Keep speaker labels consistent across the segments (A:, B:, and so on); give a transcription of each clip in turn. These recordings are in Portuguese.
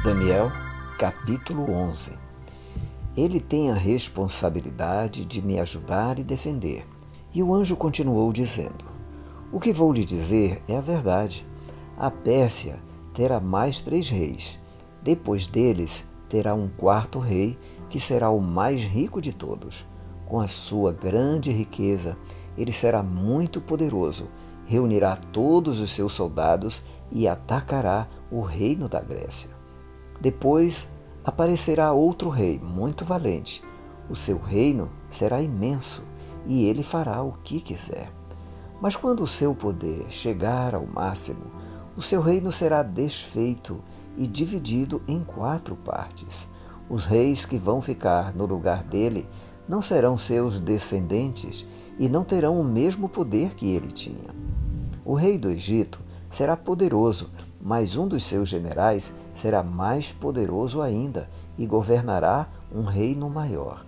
A: Daniel, capítulo 11. Ele tem a responsabilidade de me ajudar e defender. E o anjo continuou dizendo: O que vou lhe dizer é a verdade. A Pérsia terá mais 3 reis. Depois deles terá um 4º rei, que será o mais rico de todos. Com a sua grande riqueza, ele será muito poderoso, reunirá todos os seus soldados e atacará o reino da Grécia. Depois aparecerá outro rei, muito valente. O seu reino será imenso e ele fará o que quiser. Mas quando o seu poder chegar ao máximo, o seu reino será desfeito e dividido em 4 partes. Os reis que vão ficar no lugar dele não serão seus descendentes e não terão o mesmo poder que ele tinha. O rei do Egito será poderoso, mas um dos seus generais será mais poderoso ainda e governará um reino maior.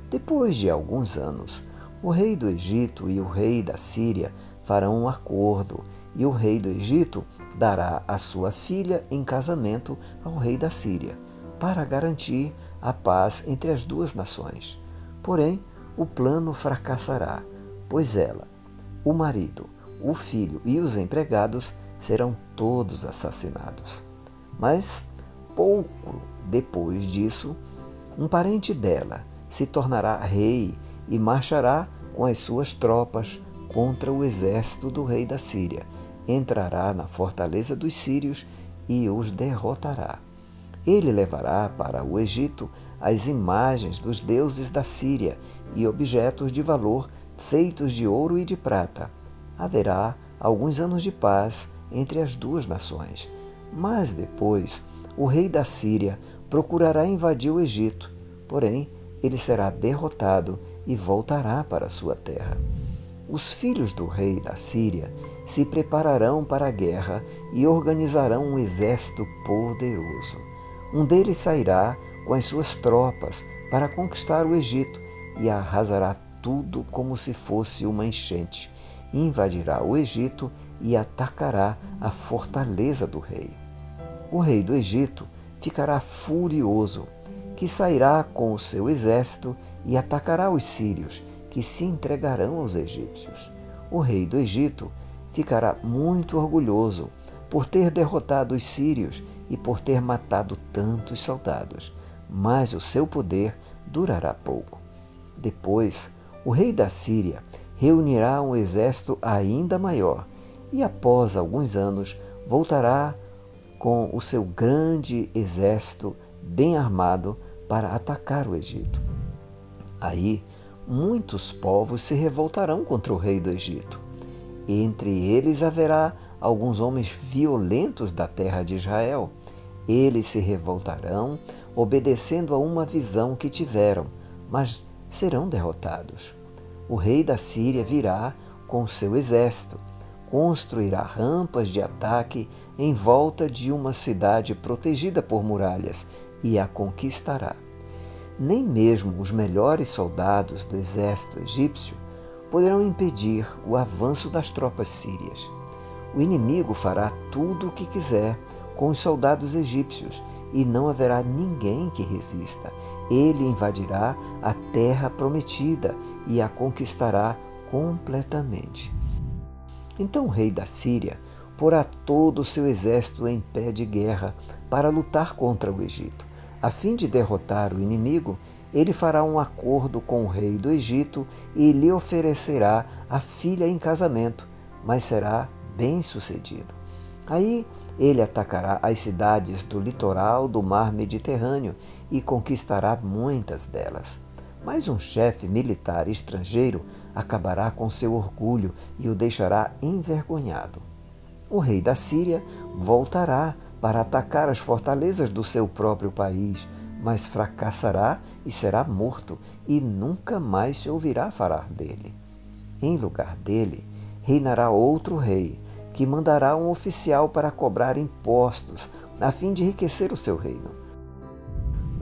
A: Depois de alguns anos, o rei do Egito e o rei da Síria farão um acordo, e o rei do Egito dará a sua filha em casamento ao rei da Síria, para garantir a paz entre as 2 nações. Porém, o plano fracassará, pois ela, o marido, o filho e os empregados serão todos assassinados. Mas, pouco depois disso, um parente dela se tornará rei e marchará com as suas tropas contra o exército do rei da Síria, entrará na fortaleza dos sírios e os derrotará. Ele levará para o Egito as imagens dos deuses da Síria e objetos de valor feitos de ouro e de prata. Haverá alguns anos de paz entre as 2 nações. Mas depois, o rei da Síria procurará invadir o Egito. Porém, ele será derrotado e voltará para sua terra. Os filhos do rei da Síria se prepararão para a guerra e organizarão um exército poderoso. Um deles sairá com as suas tropas para conquistar o Egito e arrasará tudo como se fosse uma enchente. Invadirá o Egito e atacará a fortaleza do rei. O rei do Egito ficará furioso, que sairá com o seu exército e atacará os sírios, que se entregarão aos egípcios. O rei do Egito ficará muito orgulhoso por ter derrotado os sírios e por ter matado tantos soldados, mas o seu poder durará pouco. Depois, o rei da Síria reunirá um exército ainda maior e, após alguns anos, voltará com o seu grande exército bem armado para atacar o Egito. Aí, muitos povos se revoltarão contra o rei do Egito. Entre eles haverá alguns homens violentos da terra de Israel. Eles se revoltarão, obedecendo a uma visão que tiveram, mas serão derrotados. O rei da Síria virá com seu exército, construirá rampas de ataque em volta de uma cidade protegida por muralhas e a conquistará. Nem mesmo os melhores soldados do exército egípcio poderão impedir o avanço das tropas sírias. O inimigo fará tudo o que quiser com os soldados egípcios e não haverá ninguém que resista. Ele invadirá a terra prometida e a conquistará completamente. Então o rei da Síria porá todo o seu exército em pé de guerra para lutar contra o Egito. A fim de derrotar o inimigo, ele fará um acordo com o rei do Egito e lhe oferecerá a filha em casamento, mas será bem-sucedido. Aí ele atacará as cidades do litoral do mar Mediterrâneo e conquistará muitas delas. Mas um chefe militar estrangeiro acabará com seu orgulho e o deixará envergonhado. O rei da Síria voltará para atacar as fortalezas do seu próprio país, mas fracassará e será morto, e nunca mais se ouvirá falar dele. Em lugar dele, reinará outro rei, que mandará um oficial para cobrar impostos, a fim de enriquecer o seu reino.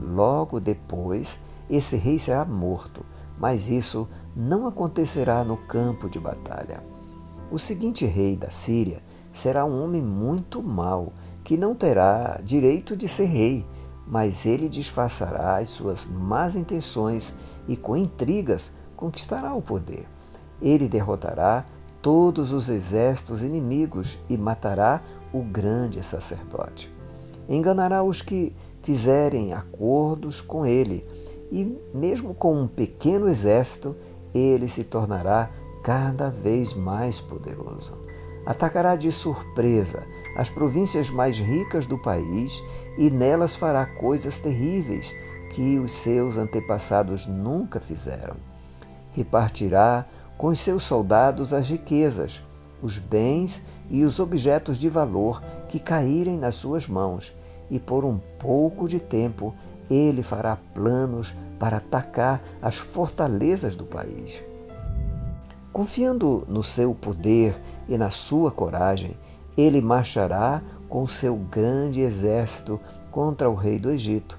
A: Logo depois, esse rei será morto, mas isso não acontecerá no campo de batalha. O seguinte rei da Síria será um homem muito mau, que não terá direito de ser rei, mas ele disfarçará as suas más intenções e, com intrigas, conquistará o poder. Ele derrotará todos os exércitos inimigos e matará o grande sacerdote. Enganará os que fizerem acordos com ele, e mesmo com um pequeno exército, ele se tornará cada vez mais poderoso. Atacará de surpresa as províncias mais ricas do país e nelas fará coisas terríveis que os seus antepassados nunca fizeram. Repartirá com os seus soldados as riquezas, os bens e os objetos de valor que caírem nas suas mãos, e por um pouco de tempo ele fará planos para atacar as fortalezas do país. Confiando no seu poder e na sua coragem, ele marchará com seu grande exército contra o rei do Egito.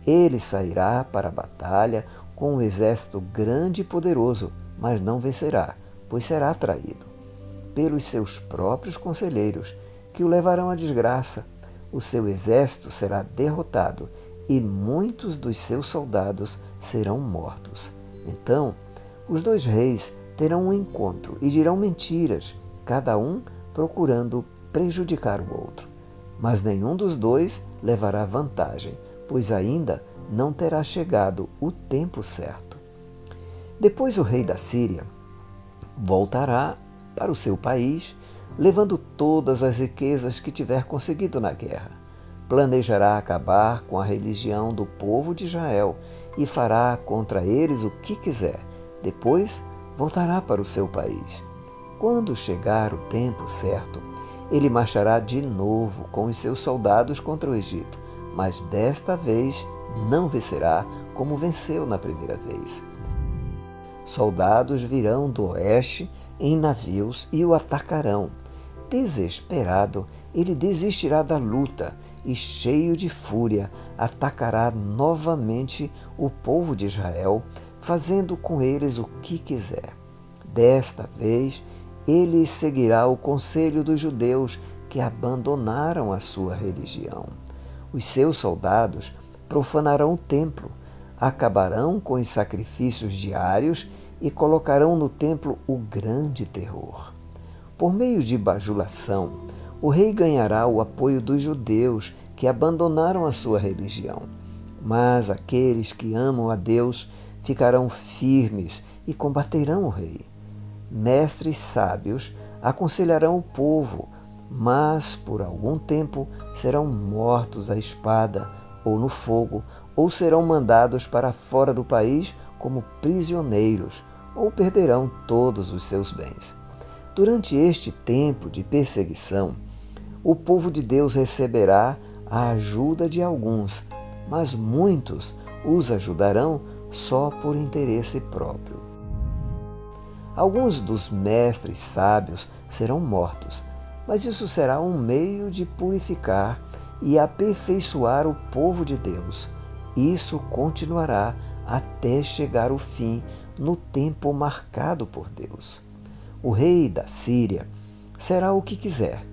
A: Ele sairá para a batalha com um exército grande e poderoso, mas não vencerá, pois será traído pelos seus próprios conselheiros, que o levarão à desgraça. O seu exército será derrotado e muitos dos seus soldados serão mortos. Então, os dois reis terão um encontro e dirão mentiras, cada um procurando prejudicar o outro. Mas nenhum dos dois levará vantagem, pois ainda não terá chegado o tempo certo. Depois o rei da Síria voltará para o seu país, levando todas as riquezas que tiver conseguido na guerra. Planejará acabar com a religião do povo de Israel e fará contra eles o que quiser. Depois voltará para o seu país. Quando chegar o tempo certo, ele marchará de novo com os seus soldados contra o Egito, mas desta vez não vencerá como venceu na primeira vez. Soldados virão do oeste em navios e o atacarão. Desesperado, ele desistirá da luta e, cheio de fúria, atacará novamente o povo de Israel, fazendo com eles o que quiser. Desta vez, ele seguirá o conselho dos judeus que abandonaram a sua religião. Os seus soldados profanarão o templo, acabarão com os sacrifícios diários e colocarão no templo o grande terror. Por meio de bajulação, o rei ganhará o apoio dos judeus que abandonaram a sua religião. Mas aqueles que amam a Deus ficarão firmes e combaterão o rei. Mestres sábios aconselharão o povo, mas por algum tempo serão mortos à espada ou no fogo, ou serão mandados para fora do país como prisioneiros, ou perderão todos os seus bens. Durante este tempo de perseguição, o povo de Deus receberá a ajuda de alguns, mas muitos os ajudarão só por interesse próprio. Alguns dos mestres sábios serão mortos, mas isso será um meio de purificar e aperfeiçoar o povo de Deus. Isso continuará até chegar o fim no tempo marcado por Deus. O rei da Síria será o que quiser.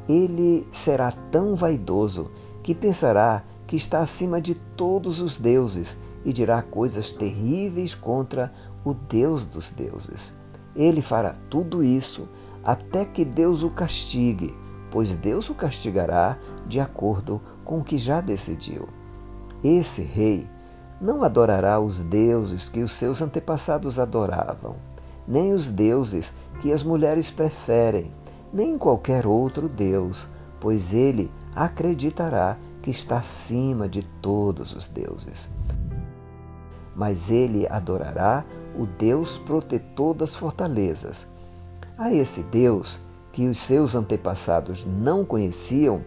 A: Ele será tão vaidoso que pensará que está acima de todos os deuses e dirá coisas terríveis contra o Deus dos deuses. Ele fará tudo isso até que Deus o castigue, pois Deus o castigará de acordo com o que já decidiu. Esse rei não adorará os deuses que os seus antepassados adoravam, nem os deuses que as mulheres preferem, nem qualquer outro deus, pois ele acreditará que está acima de todos os deuses. Mas ele adorará o Deus protetor das fortalezas. A esse Deus, que os seus antepassados não conheciam,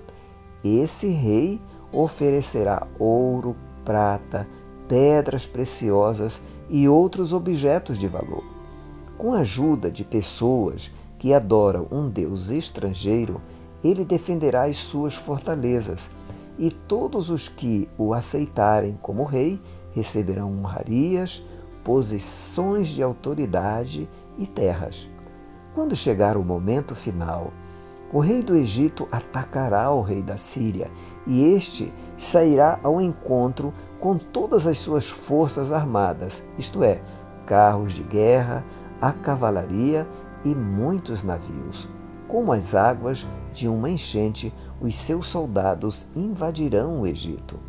A: esse rei oferecerá ouro, prata, pedras preciosas e outros objetos de valor. Com a ajuda de pessoas que adoram um Deus estrangeiro, ele defenderá as suas fortalezas, e todos os que o aceitarem como rei receberão honrarias, posições de autoridade e terras. Quando chegar o momento final, O rei do Egito atacará o rei da Síria, e este sairá ao encontro com todas as suas forças armadas, isto é, carros de guerra, a cavalaria e muitos navios. Como as águas de uma enchente, os seus soldados invadirão o Egito.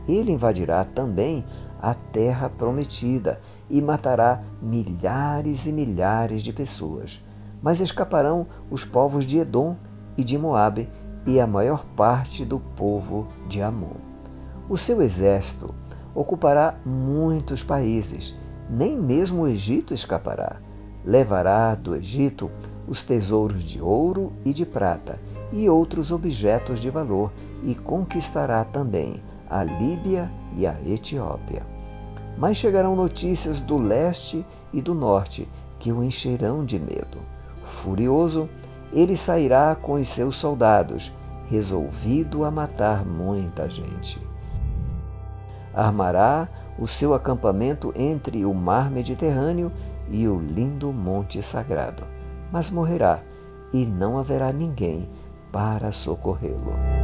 A: Ele invadirá também a terra prometida e matará milhares e milhares de pessoas. Mas escaparão os povos de Edom e de Moabe e a maior parte do povo de Amon. O seu exército ocupará muitos países, nem mesmo o Egito escapará. Levará do Egito os tesouros de ouro e de prata e outros objetos de valor e conquistará também a Líbia e a Etiópia. Mas chegarão notícias do leste e do norte que o encherão de medo. Furioso, ele sairá com os seus soldados, resolvido a matar muita gente. Armará o seu acampamento entre o mar Mediterrâneo e o lindo monte sagrado, mas morrerá e não haverá ninguém para socorrê-lo.